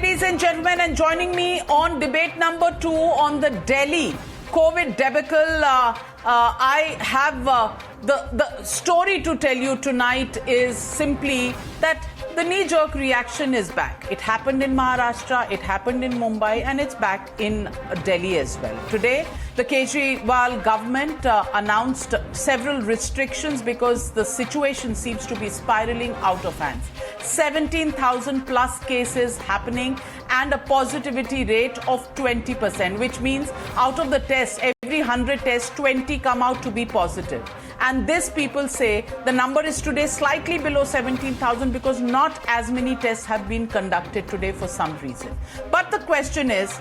ladies and gentlemen, and joining me on debate number 2 on the Delhi COVID debacle, I have the story to tell you tonight is simply that the knee-jerk reaction is back. It happened in Maharashtra, it happened in Mumbai, and it's back in Delhi as well. Today, the Kejriwal government announced several restrictions because the situation seems to be spiraling out of hands. 17,000 plus cases happening and a positivity rate of 20%, which means out of the tests, every 100 tests, 20 come out to be positive. And this, people say, the number is today slightly below 17,000 because not as many tests have been conducted today for some reason. But the question is,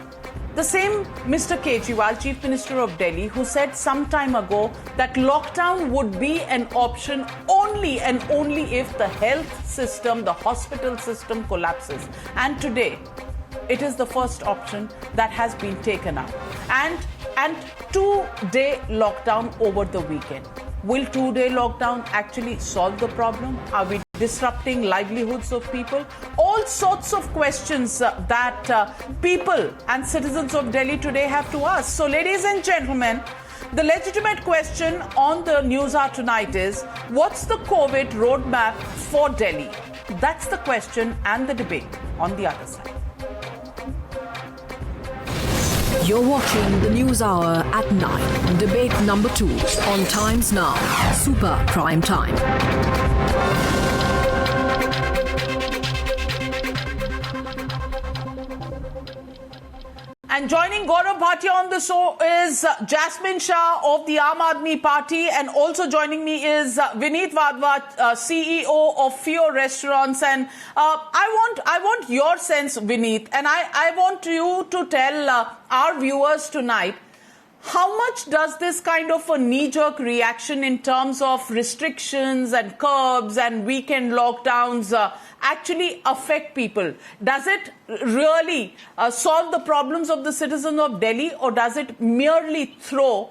the same Mr. Kejriwal, Chief Minister of Delhi, who said some time ago that lockdown would be an option only and only if the health system, the hospital system collapses. And today, it is the first option that has been taken up. And 2-day lockdown over the weekend. Will 2-day lockdown actually solve the problem? Are we disrupting livelihoods of people? All sorts of questions that people and citizens of Delhi today have to ask. So, ladies and gentlemen, the legitimate question on the news hour tonight is, what's the COVID roadmap for Delhi? That's the question and the debate on the other side. You're watching the News Hour at 9, debate number 2 on Times Now, Super Prime Time. And joining Gaurav Bhatia on the show is Jasmine Shah of the Aam Aadmi Party, and also joining me is Vineet Wadhwa, CEO of Fio Restaurants. And I want your sense, Vineet, and I want you to tell our viewers tonight, how much does this kind of a knee-jerk reaction in terms of restrictions and curbs and weekend lockdowns actually affect people? Does it really solve the problems of the citizens of Delhi, or does it merely throw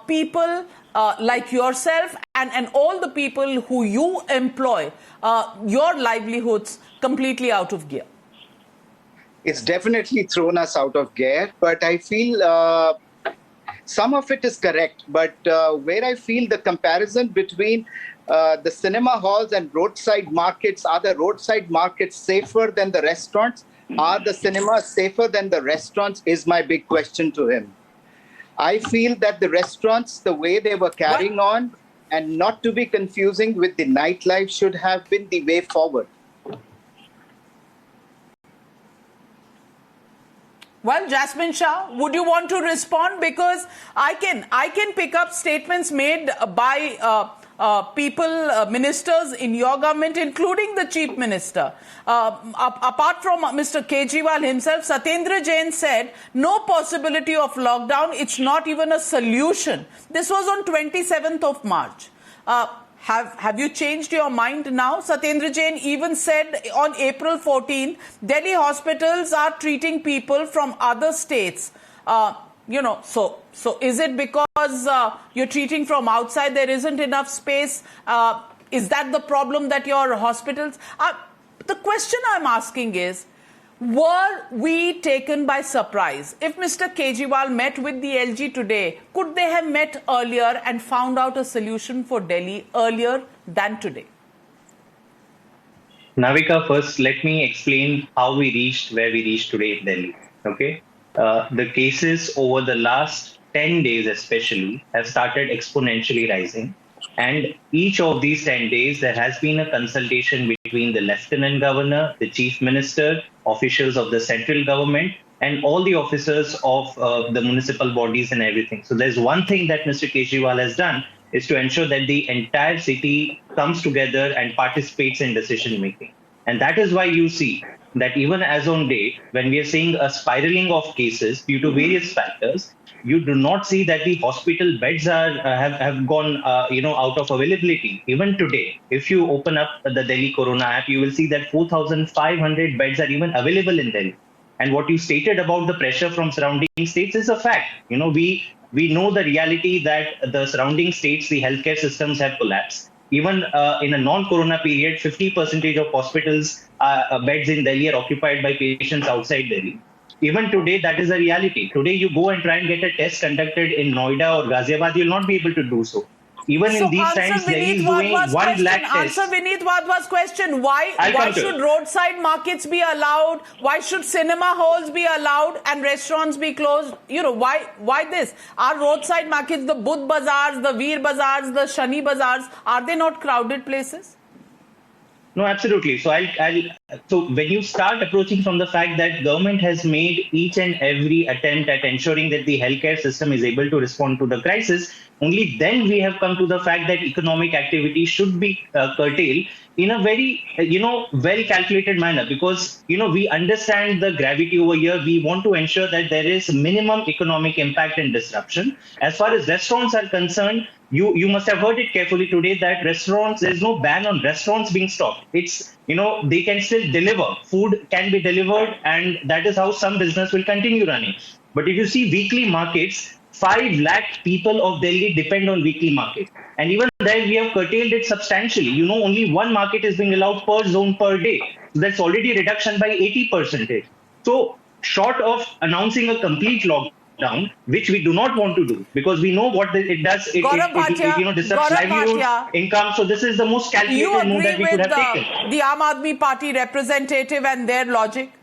people like yourself and all the people who you employ, your livelihoods, completely out of gear? It's definitely thrown us out of gear, but I feel some of it is correct. But where I feel the comparison between the cinema halls and roadside markets, are the roadside markets safer than the restaurants? Are the cinemas safer than the restaurants, is my big question to him. I feel that the restaurants, the way they were carrying on, and not to be confusing with the nightlife, should have been the way forward. Well, Jasmine Shah, would you want to respond? Because I can pick up statements made by people, ministers in your government, including the Chief Minister. Apart from Mr. Kejriwal himself, Satyendra Jain said, no possibility of lockdown, it's not even a solution. This was on 27th of March. Have you changed your mind now? Satyendra Jain even said on April 14, Delhi hospitals are treating people from other states. So is it because you're treating from outside, there isn't enough space? Is that the problem that your hospitals... The question I'm asking is, were we taken by surprise? If Mr. Kejriwal met with the LG today, could they have met earlier and found out a solution for Delhi earlier than today? Navika, first let me explain how we reached where we reached today in Delhi. Okay, the cases over the last 10 days especially have started exponentially rising. And each of these 10 days, there has been a consultation between the Lieutenant Governor, the Chief Minister, officials of the central government, and all the officers of the municipal bodies and everything. So there's one thing that Mr. Kejriwal has done is to ensure that the entire city comes together and participates in decision making. And that is why you see that even as on date, when we are seeing a spiraling of cases due to various factors, you do not see that the hospital beds have gone out of availability. Even today, if you open up the Delhi Corona app, you will see that 4,500 beds are even available in Delhi. And what you stated about the pressure from surrounding states is a fact. We know the reality that the surrounding states, the healthcare systems have collapsed. Even in a non-corona period, 50% of hospitals beds in Delhi are occupied by patients outside Delhi. Even today, that is a reality. Today, you go and try and get a test conducted in Noida or Ghaziabad, you'll not be able to do so. Even So in these answer times, Delhi is Vineet doing Wadhwa's 1 question. lakh tests. Answer Vineet Wadhwa's question. Why come to should it. roadside markets be allowed? Why should cinema halls be allowed and restaurants be closed? You know, why this? Are roadside markets, the Budh bazaars, the Veer bazaars, the Shani bazaars, are they not crowded places? No, absolutely. So so when you start approaching from the fact that government has made each and every attempt at ensuring that the healthcare system is able to respond to the crisis, only then we have come to the fact that economic activity should be curtailed in a very, well calculated manner, because, we understand the gravity over here. We want to ensure that there is minimum economic impact and disruption. As far as restaurants are concerned, you must have heard it carefully today that there's no ban on restaurants being stopped. It's, they can still deliver. Food can be delivered, and that is how some business will continue running. But if you see weekly markets, 5 lakh people of Delhi depend on weekly market. And even there, we have curtailed it substantially. Only one market is being allowed per zone per day. So that's already a reduction by 80%. So short of announcing a complete lockdown, which we do not want to do, because we know what it does. It disrupts livelihood, income. So this is the most calculated move that we could have taken. The Aam Aadmi Party representative and their logic?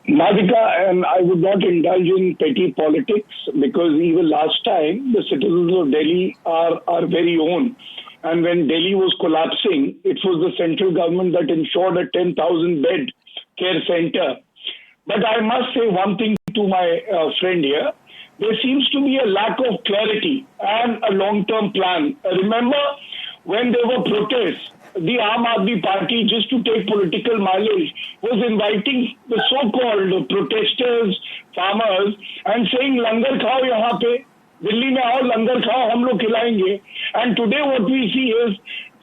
Madhika, and I would not indulge in petty politics, because even last time the citizens of Delhi are our very own. And when Delhi was collapsing, it was the central government that ensured a 10,000 bed care center. But I must say one thing to my friend here. There seems to be a lack of clarity and a long-term plan. Remember when there were protests, the Aam Aadmi Party, just to take political mileage, was inviting the so-called protesters, farmers, and saying, "Langar khao yahan pe, Delhi mein aao, langar khao, hum log khilayenge." And today what we see is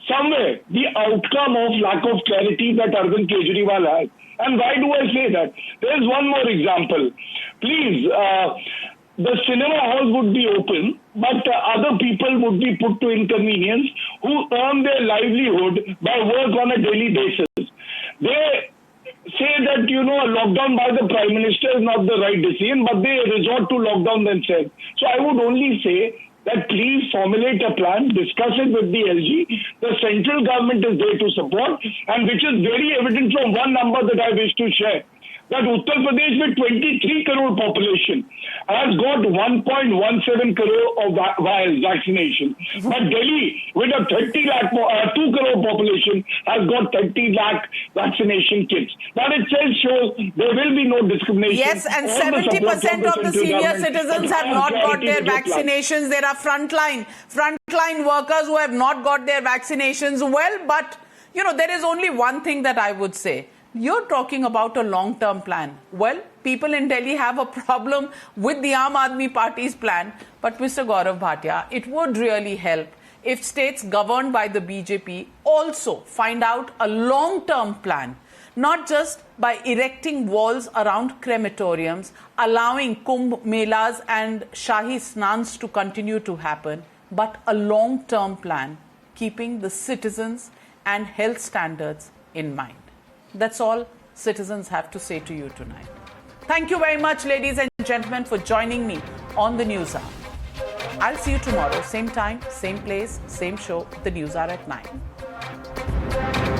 somewhere the outcome of lack of clarity that Arvind Kejriwal has. And why do I say that? There is one more example. Please, the cinema halls would be open, but other people would be put to inconvenience who earn their livelihood by work on a daily basis. They say that, a lockdown by the Prime Minister is not the right decision, but they resort to lockdown themselves. So I would only say that please formulate a plan, discuss it with the LG. The central government is there to support, and which is very evident from one number that I wish to share, that Uttar Pradesh with 23 crore population has got 1.17 crore of vials vaccination. But Delhi with a 2 crore population has got 30 lakh vaccination kits. That itself shows there will be no discrimination. Yes, and 70% of the senior citizens have not got their vaccinations. There are frontline workers who have not got their vaccinations. Well, but, there is only one thing that I would say. You're talking about a long-term plan. Well, people in Delhi have a problem with the Aam Aadmi Party's plan. But Mr. Gaurav Bhatia, it would really help if states governed by the BJP also find out a long-term plan, not just by erecting walls around crematoriums, allowing Kumbh Melas and Shahi Snans to continue to happen, but a long-term plan, keeping the citizens and health standards in mind. That's all citizens have to say to you tonight. Thank you very much, ladies and gentlemen, for joining me on the News Hour. I'll see you tomorrow, same time, same place, same show. The News Hour at 9.